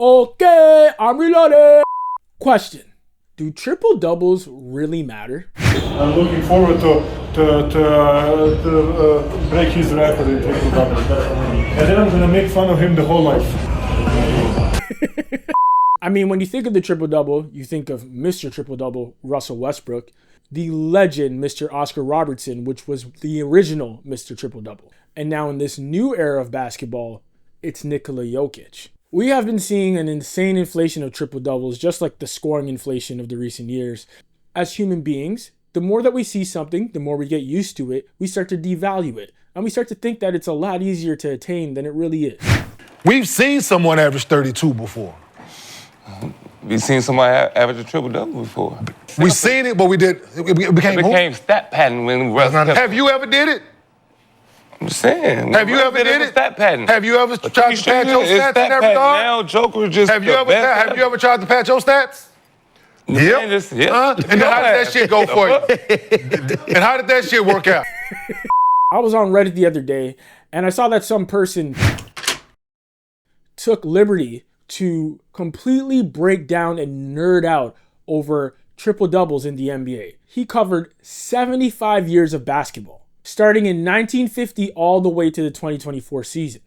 Okay, I'm reloaded. Question. Do triple doubles really matter? I'm looking forward to break his record in triple double. And then I'm going to make fun of him the whole life. I mean, when you think of the triple-double, you think of Mr. Triple-Double, Russell Westbrook, the legend, Mr. Oscar Robertson, which was the original Mr. Triple-Double. And now in this new era of basketball, it's Nikola Jokic. We have been seeing an insane inflation of triple-doubles, just like the scoring inflation of the recent years. As human beings, the more that we see something, the more we get used to it, we start to devalue it. And we start to think that it's a lot easier to attain than it really is. We've seen someone average 32 before. We've seen somebody average a triple-double before. We've seen it, but it became stat pattern when Have you ever did it? I'm just saying. Have you ever did it? Stat pattern. Have you ever tried to patch your stats in that regard? Now Joker just Have you ever tried to patch your stats? Yep. And then how did that shit go for you? And how did that shit work out? I was on Reddit the other day, and I saw that some person took liberty to completely break down and nerd out over triple doubles in the NBA. He covered 75 years of basketball, starting in 1950 all the way to the 2024 season.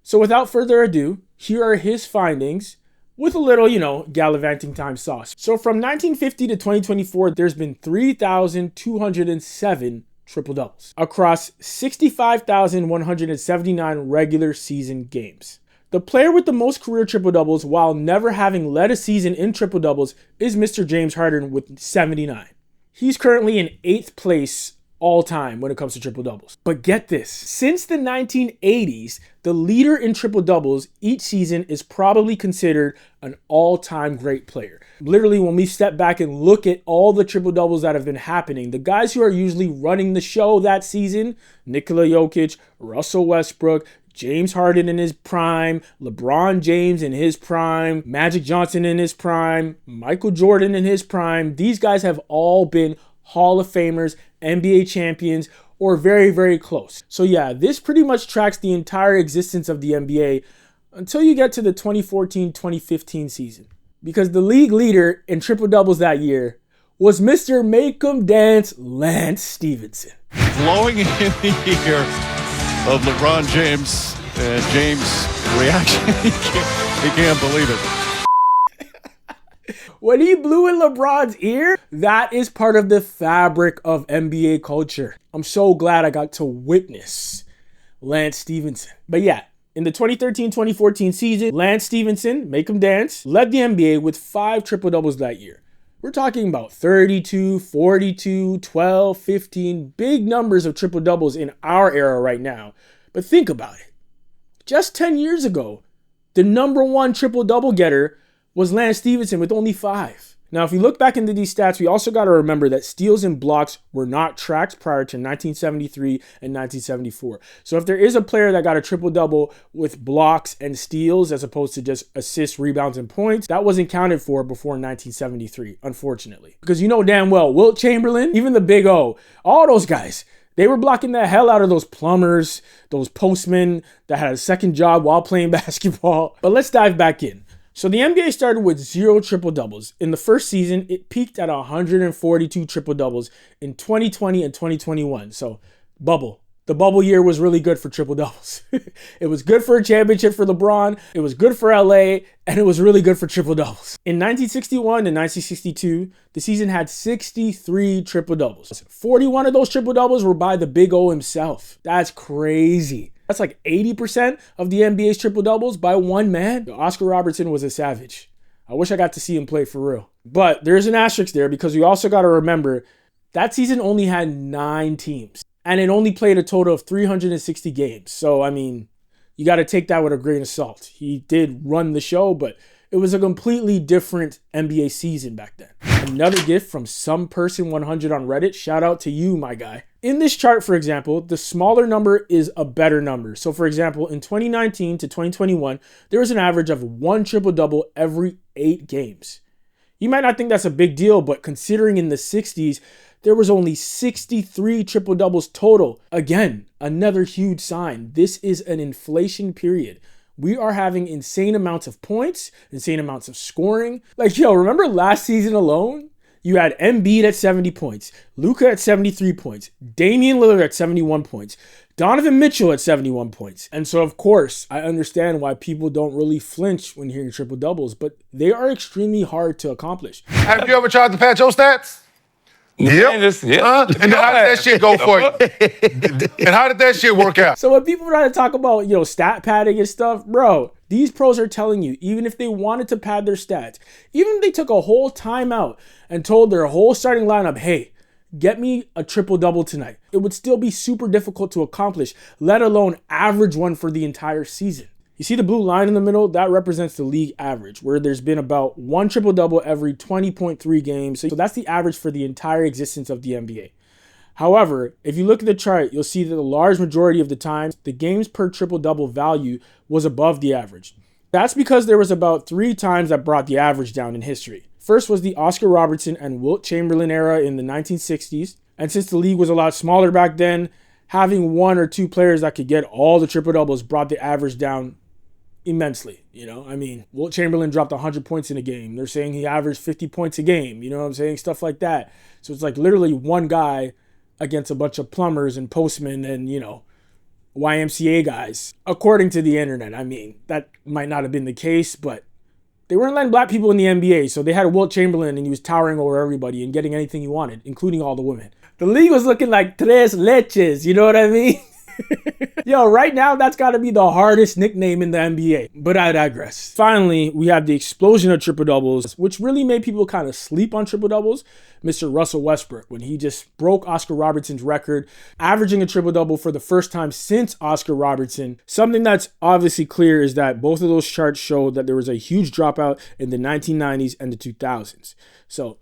So without further ado, here are his findings with a little, gallivanting time sauce. So from 1950 to 2024, there's been 3,207 triple doubles across 65,179 regular season games. The player with the most career triple-doubles while never having led a season in triple-doubles is Mr. James Harden with 79. He's currently in 8th place all time when it comes to triple-doubles. But get this, since the 1980s, the leader in triple-doubles each season is probably considered an all-time great player. Literally, when we step back and look at all the triple-doubles that have been happening, the guys who are usually running the show that season, Nikola Jokic, Russell Westbrook, James Harden in his prime, LeBron James in his prime, Magic Johnson in his prime, Michael Jordan in his prime. These guys have all been Hall of Famers, NBA champions, or very, very close. So yeah, this pretty much tracks the entire existence of the NBA until you get to the 2014-2015 season. Because the league leader in triple-doubles that year was Mr. Make-'em Dance Lance Stephenson. Blowing in the ear of LeBron James, and James' reaction, he can't believe it. When he blew in LeBron's ear, that is part of the fabric of NBA culture. I'm so glad I got to witness Lance Stephenson. But yeah, in the 2013-2014 season, Lance Stephenson, make him dance, led the NBA with 5 triple-doubles that year. We're talking about 32, 42, 12, 15, big numbers of triple-doubles in our era right now. But think about it. Just 10 years ago, the number one triple-double getter was Lance Stephenson with only 5. Now, if you look back into these stats, we also got to remember that steals and blocks were not tracked prior to 1973 and 1974. So if there is a player that got a triple-double with blocks and steals as opposed to just assists, rebounds, and points, that wasn't counted for before 1973, unfortunately. Because you know damn well, Wilt Chamberlain, even the Big O, all those guys, they were blocking the hell out of those plumbers, those postmen that had a second job while playing basketball. But let's dive back in. So the NBA started with 0 triple-doubles. In the first season, it peaked at 142 triple-doubles in 2020 and 2021. So bubble. The bubble year was really good for triple-doubles. It was good for a championship for LeBron. It was good for LA. And it was really good for triple-doubles. In 1961 and 1962, the season had 63 triple-doubles. 41 of those triple-doubles were by the Big O himself. That's crazy. That's like 80% of the NBA's triple-doubles by one man. Oscar Robertson was a savage. I wish I got to see him play for real. But there's an asterisk there because we also got to remember that season only had 9 teams. And it only played a total of 360 games. So, I mean, you got to take that with a grain of salt. He did run the show, but it was a completely different NBA season back then. Another gift from some person 100 on Reddit. Shout out to you, my guy. In this chart, for example, the smaller number is a better number. So, for example, in 2019 to 2021, there was an average of 1 triple-double every 8 games. You might not think that's a big deal, but considering in the 60s, there was only 63 triple-doubles total. Again, another huge sign. This is an inflation period. We are having insane amounts of points, insane amounts of scoring. Like, yo, remember last season alone? You had Embiid at 70 points, Luka at 73 points, Damian Lillard at 71 points, Donovan Mitchell at 71 points. And so, of course, I understand why people don't really flinch when hearing triple doubles, but they are extremely hard to accomplish. Have you ever tried to patch your stats? Yeah. And how did that shit go for you? And how did that shit work out? So when people try to talk about, stat padding and stuff, bro, these pros are telling you, even if they wanted to pad their stats, even if they took a whole timeout and told their whole starting lineup, hey, get me a triple-double tonight, it would still be super difficult to accomplish, let alone average one for the entire season. You see the blue line in the middle? That represents the league average, where there's been about one triple-double every 20.3 games. So that's the average for the entire existence of the NBA. However, if you look at the chart, you'll see that the large majority of the time, the games per triple-double value was above the average. That's because there was about 3 times that brought the average down in history. First was the Oscar Robertson and Wilt Chamberlain era in the 1960s. And since the league was a lot smaller back then, having 1 or 2 players that could get all the triple-doubles brought the average down immensely. Wilt Chamberlain dropped 100 points in a game. They're saying he averaged 50 points a game. You know what I'm saying? Stuff like that. So it's like literally one guy against a bunch of plumbers and postmen and, YMCA guys, according to the internet. That might not have been the case, but they weren't letting black people in the NBA. So they had Wilt Chamberlain and he was towering over everybody and getting anything he wanted, including all the women. The league was looking like tres leches. You know what I mean? Yo, right now, that's got to be the hardest nickname in the NBA. But I digress. Finally, we have the explosion of triple-doubles, which really made people kind of sleep on triple-doubles. Mr. Russell Westbrook, when he just broke Oscar Robertson's record, averaging a triple-double for the first time since Oscar Robertson. Something that's obviously clear is that both of those charts show that there was a huge dropout in the 1990s and the 2000s. So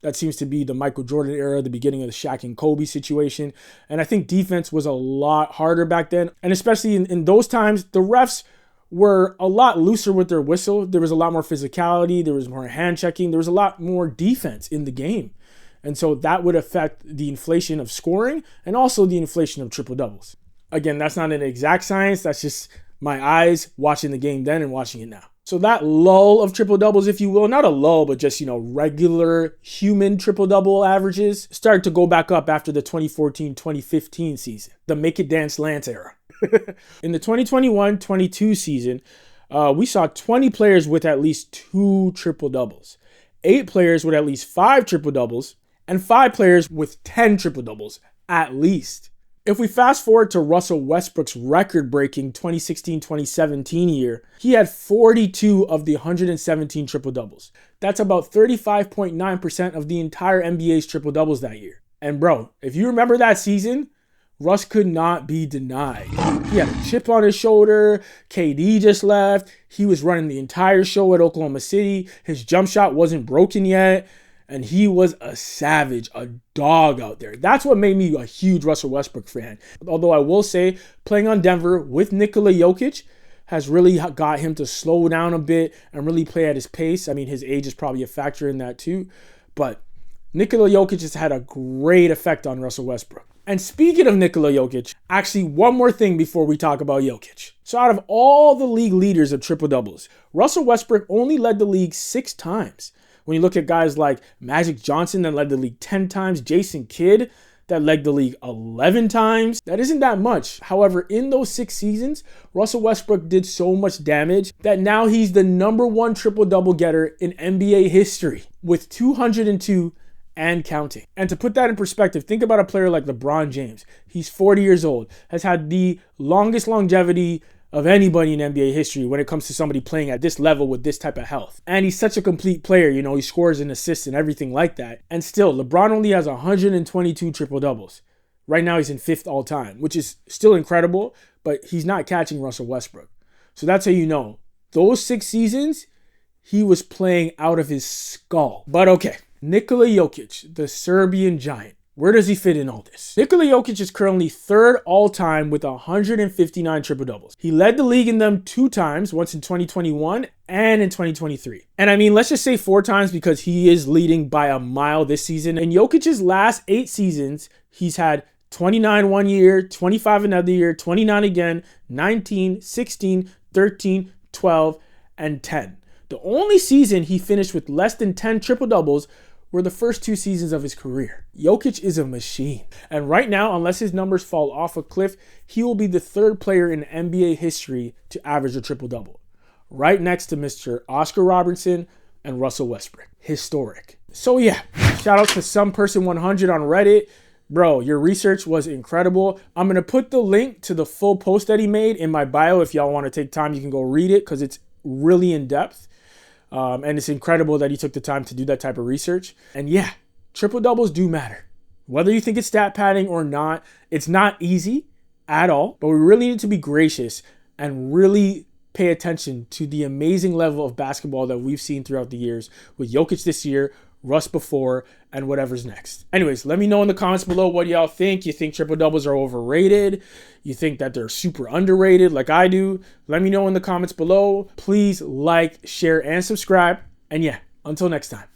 that seems to be the Michael Jordan era, the beginning of the Shaq and Kobe situation. And I think defense was a lot harder back then. And especially in those times, the refs were a lot looser with their whistle. There was a lot more physicality. There was more hand checking. There was a lot more defense in the game. And so that would affect the inflation of scoring and also the inflation of triple doubles. Again, that's not an exact science. That's just my eyes watching the game then and watching it now. So that lull of triple-doubles, if you will, not a lull, but just, regular human triple-double averages, started to go back up after the 2014-2015 season, the Make It Dance Lance era. In the 2021-22 season, we saw 20 players with at least 2 triple-doubles, 8 players with at least 5 triple-doubles, and 5 players with 10 triple-doubles, at least. If we fast forward to Russell Westbrook's record-breaking 2016-2017 year, he had 42 of the 117 triple-doubles. That's about 35.9% of the entire NBA's triple-doubles that year. And bro, if you remember that season, Russ could not be denied. He had a chip on his shoulder, KD just left, he was running the entire show at Oklahoma City, his jump shot wasn't broken yet, and he was a savage, a dog out there. That's what made me a huge Russell Westbrook fan. Although I will say, playing on Denver with Nikola Jokic has really got him to slow down a bit and really play at his pace. His age is probably a factor in that too. But Nikola Jokic has had a great effect on Russell Westbrook. And speaking of Nikola Jokic, actually one more thing before we talk about Jokic. So out of all the league leaders of triple-doubles, Russell Westbrook only led the league 6 times. When you look at guys like Magic Johnson that led the league 10 times, Jason Kidd that led the league 11 times, that isn't that much. However, in those 6 seasons, Russell Westbrook did so much damage that now he's the #1 triple-double getter in NBA history with 202 and counting. And to put that in perspective, think about a player like LeBron James. He's 40 years old, has had the longest longevity of anybody in NBA history when it comes to somebody playing at this level with this type of health. And he's such a complete player, he scores and assists and everything like that. And still, LeBron only has 122 triple-doubles. Right now, he's in 5th all time, which is still incredible, but he's not catching Russell Westbrook. So that's how you know. Those 6 seasons, he was playing out of his skull. But okay, Nikola Jokic, the Serbian giant. Where does he fit in all this? Nikola Jokic is currently 3rd all-time with 159 triple-doubles. He led the league in them 2 times, once in 2021 and in 2023. And let's just say 4 times because he is leading by a mile this season. In Jokic's last 8 seasons, he's had 29 one year, 25 another year, 29 again, 19, 16, 13, 12, and 10. The only season he finished with less than 10 triple-doubles were the first 2 seasons of his career. Jokic is a machine. And right now, unless his numbers fall off a cliff, he will be the 3rd player in NBA history to average a triple-double, right next to Mr. Oscar Robertson and Russell Westbrook. Historic. So yeah, shout out to SomePerson100 on Reddit. Bro, your research was incredible. I'm going to put the link to the full post that he made in my bio. If y'all want to take time, you can go read it because it's really in depth. And it's incredible that he took the time to do that type of research. And yeah, triple doubles do matter. Whether you think it's stat padding or not, it's not easy at all. But we really need to be gracious and really pay attention to the amazing level of basketball that we've seen throughout the years with Jokic this year, Russ before, and whatever's next. Anyways, let me know in the comments below what y'all think. You think triple doubles are overrated? You think that they're super underrated like I do? Let me know in the comments below. Please like, share, and subscribe. And yeah, until next time.